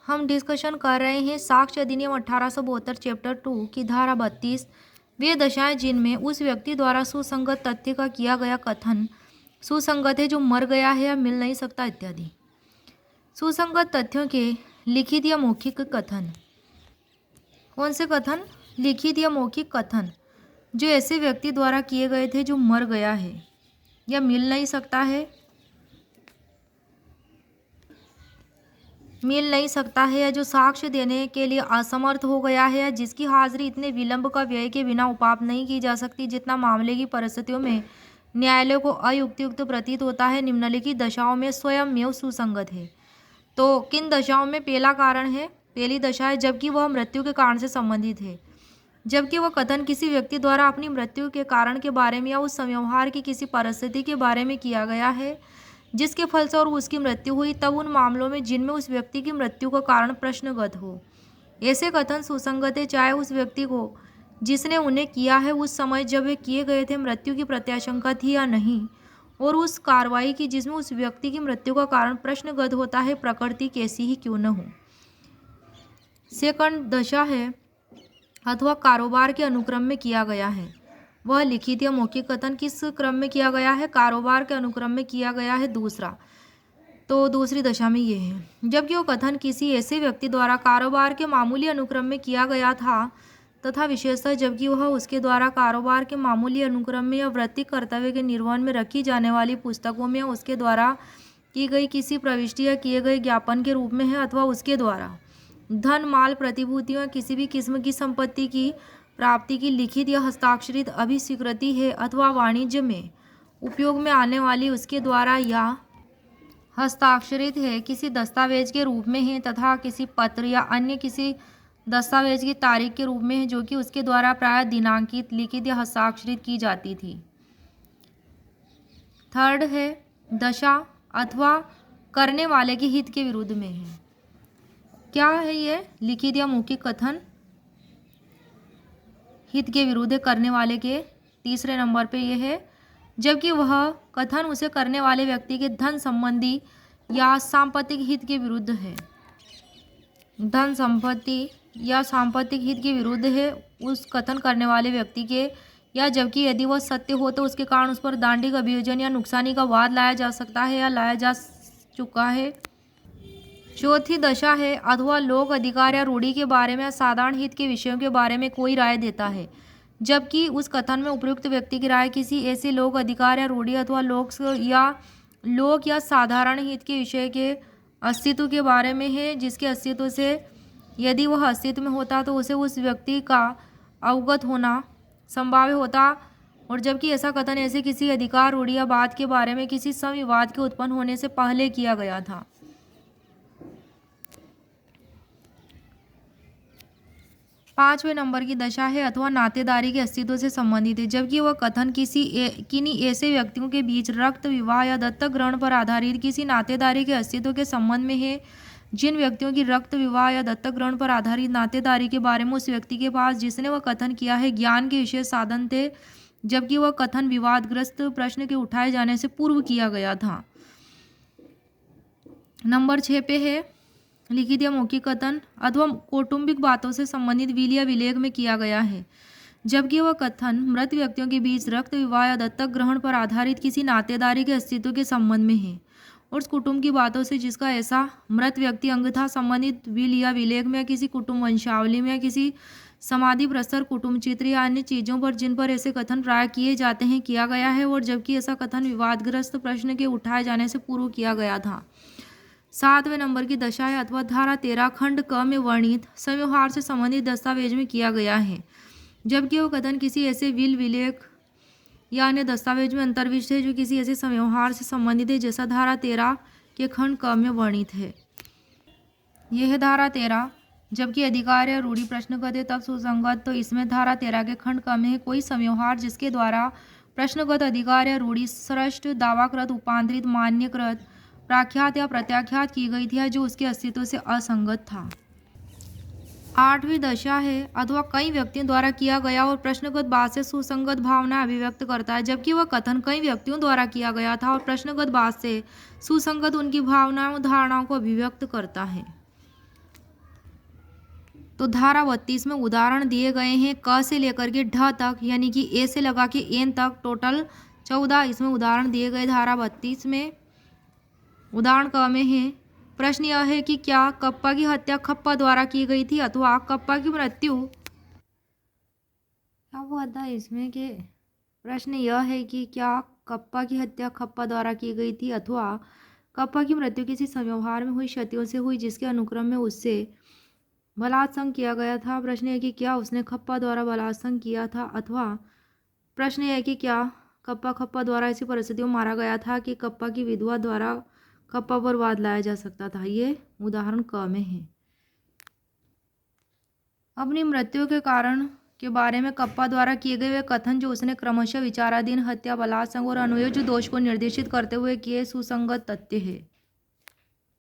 हम डिस्कशन कर रहे हैं साक्ष्य अधिनियम 1872 चैप्टर 2 की धारा 32 वे दशाएं जिनमें उस व्यक्ति द्वारा सुसंगत तथ्य का किया गया कथन सुसंगत है जो मर गया है या मिल नहीं सकता इत्यादि। सुसंगत तथ्यों के लिखित या मौखिक कथन। कौन से कथन? लिखित या मौखिक कथन जो ऐसे व्यक्ति द्वारा किए गए थे जो मर गया है या मिल नहीं सकता है या जो साक्ष्य देने के लिए असमर्थ हो गया है या जिसकी हाजिरी इतने विलंब का व्यय के बिना उपाप नहीं की जा सकती जितना मामले की परिस्थितियों में न्यायालय को अयुक्तियुक्त प्रतीत होता है, निम्नलिखित दशाओं में स्वयं सुसंगत है। तो किन दशाओं में? पहला कारण है, पहली दशा है जबकि वह मृत्यु के कारण से संबंधित है, जबकि वह कथन किसी व्यक्ति द्वारा अपनी मृत्यु के कारण के बारे में या उस संव्यवहार की किसी परिस्थिति के बारे में किया गया है जिसके फलस्वरूप उसकी मृत्यु हुई, तब उन मामलों में जिनमें उस व्यक्ति की मृत्यु का कारण प्रश्नगत हो ऐसे कथन सुसंगत है, चाहे उस व्यक्ति को जिसने उन्हें किया है उस समय जब वे किए गए थे मृत्यु की प्रत्याशंका थी या नहीं, और उस कार्रवाई की जिसमें उस व्यक्ति की मृत्यु का कारण प्रश्नगत होता है प्रकृति कैसी ही क्यों न हो। सेकंड दशा है अथवा कारोबार के अनुक्रम में किया गया है। वह लिखित या मौखिक कथन किस क्रम में किया गया है? कारोबार के अनुक्रम में किया गया है। दूसरा, तो दूसरी दशा में ये है जबकि वो कथन किसी ऐसे व्यक्ति द्वारा कारोबार के मामूली अनुक्रम में किया गया था तथा विशेषतः जबकि वह उसके द्वारा कारोबार के मामूली अनुक्रम में या वृत्तिक कर्तव्य के निर्वहन में रखी जाने वाली पुस्तकों में उसके द्वारा की गई किसी प्रविष्टि या किए गए ज्ञापन के रूप में है, अथवा उसके द्वारा धन, माल, प्रतिभूतियों या किसी भी किस्म की संपत्ति की प्राप्ति की लिखित या हस्ताक्षरित अभिस्वीकृति है, अथवा वाणिज्य में उपयोग में आने वाली उसके द्वारा या हस्ताक्षरित है किसी दस्तावेज के रूप में है तथा किसी पत्र या अन्य किसी दस्तावेज की तारीख के रूप में है जो कि उसके द्वारा प्राय दिनांकित, लिखित या हस्ताक्षरित की जाती थी। थर्ड है दशा अथवा करने वाले के हित के विरुद्ध में है। क्या है ये? लिखित या मौखिक कथन हित के विरुद्ध करने वाले के। तीसरे नंबर पे ये है जबकि वह कथन उसे करने वाले व्यक्ति के धन संबंधी या सांपत्तिक हित के विरुद्ध है। धन संपत्ति या सांपत्तिक हित के विरुद्ध है उस कथन करने वाले व्यक्ति के, या जबकि यदि वह सत्य हो तो उसके कारण उस पर दांडिक अभियोजन या नुकसानी का वाद लाया जा सकता है या लाया जा चुका है। चौथी दशा है अथवा लोक अधिकार या रूढ़ी के बारे में साधारण हित के विषयों के बारे में कोई राय देता है जबकि उस कथन में उपयुक्त व्यक्ति की राय किसी ऐसे लोक अधिकार या रूढ़ी अथवा लोक या साधारण हित के विषय के अस्तित्व के बारे में है जिसके अस्तित्व से यदि वह अस्तित्व में होता तो उसे उस व्यक्ति का अवगत होना संभाव्य होता, और जबकि ऐसा कथन ऐसे किसी अधिकार, रूढ़ी या बात के बारे में किसी संविवाद के उत्पन्न होने से पहले किया गया था। पांचवें नंबर की दशा है अथवा नातेदारी के अस्तित्व से संबंधित है जबकि वह कथन किन्हीं ऐसे व्यक्तियों के बीच रक्त, विवाह या दत्तक ग्रहण पर आधारित किसी नातेदारी के अस्तित्व के संबंध में है जिन व्यक्तियों की रक्त, विवाह या दत्तक ग्रहण पर आधारित नातेदारी के बारे में उस व्यक्ति के पास जिसने वह कथन किया है ज्ञान के विशेष साधन थे जबकि वह कथन विवादग्रस्त प्रश्न के उठाए जाने से पूर्व किया गया था। नंबर 6 पे है लिखित या मौखिक कथन अथवा कौटुंबिक बातों से संबंधित विल या विलेख में किया गया है जबकि वह कथन मृत व्यक्तियों के बीच रक्त, विवाह या दत्तक ग्रहण पर आधारित किसी नातेदारी के अस्तित्व के संबंध में है और उस कुटुंब की बातों से जिसका ऐसा मृत व्यक्ति अंग था संबंधित विल या विलेख में या किसी कुटुंब वंशावली में या किसी समाधि प्रस्तर, कुटुंब चित्र या अन्य चीज़ों पर जिन पर ऐसे कथन प्राय किए जाते हैं किया गया है, और जबकि ऐसा कथन विवादग्रस्त प्रश्न के उठाए जाने से पूर्व किया गया था। 7वें नंबर की दशा है अथवा धारा 13 खंड क में वर्णित संव्यवहार से संबंधित दस्तावेज में किया गया है जबकि वह कथन किसी ऐसे विल, विलेख या अन्य दस्तावेज में अंतर्विष्ट है जो किसी ऐसे संव्यवहार से संबंधित है जैसा धारा 13 के खंड क में वर्णित है। यह है धारा 13। जबकि अधिकार या रूढ़ी प्रश्नगत है तब सुसंगत, तो इसमें धारा 13 के खंड क में है कोई संव्यवहार जिसके द्वारा प्रश्नगत अधिकार या रूढ़ी सृष्ट, दावाकृत, उपांतरित, मान्यकृत, प्राख्यात या प्रत्याख्यात की गई थी जो उसके अस्तित्व से असंगत था। 8वीं दशा है अथवा कई व्यक्तियों द्वारा किया गया और प्रश्नगत बात से सुसंगत भावना अभिव्यक्त करता है जबकि वह कथन कई व्यक्तियों द्वारा किया गया था और प्रश्नगत बात से सुसंगत उनकी भावनाओं, धारणाओं को अभिव्यक्त करता है। तो धारा 32 में उदाहरण दिए गए हैं क से लेकर के ढ तक, यानी कि ए से लगा के एन तक, टोटल 14 इसमें उदाहरण दिए गए धारा 32 में। उदाहरण क में है, प्रश्न यह है कि क्या कप्पा की हत्या खप्पा द्वारा की गई थी अथवा कप्पा की मृत्यु, क्या हुआ था इसमें कि प्रश्न यह है कि क्या कप्पा की हत्या खप्पा द्वारा की गई थी अथवा कप्पा की मृत्यु किसी संव्यवहार में हुई क्षतियों से हुई जिसके अनुक्रम में उससे बलात्संग किया गया था। प्रश्न है कि क्या उसने खप्पा द्वारा बलात्संग किया था अथवा प्रश्न है कि क्या कप्पा खप्पा द्वारा ऐसी परिस्थितियों में मारा गया था कि कप्पा की विधवा द्वारा कप्पा पर वाद लाया जा सकता था। ये उदाहरण क में है। अपनी मृत्यु के कारण के बारे में कप्पा द्वारा किए गए वे कथन जो उसने क्रमशः विचाराधीन हत्या, बलात्संग और अनुयोज्य दोष को निर्देशित करते हुए किए सुसंगत तथ्य है।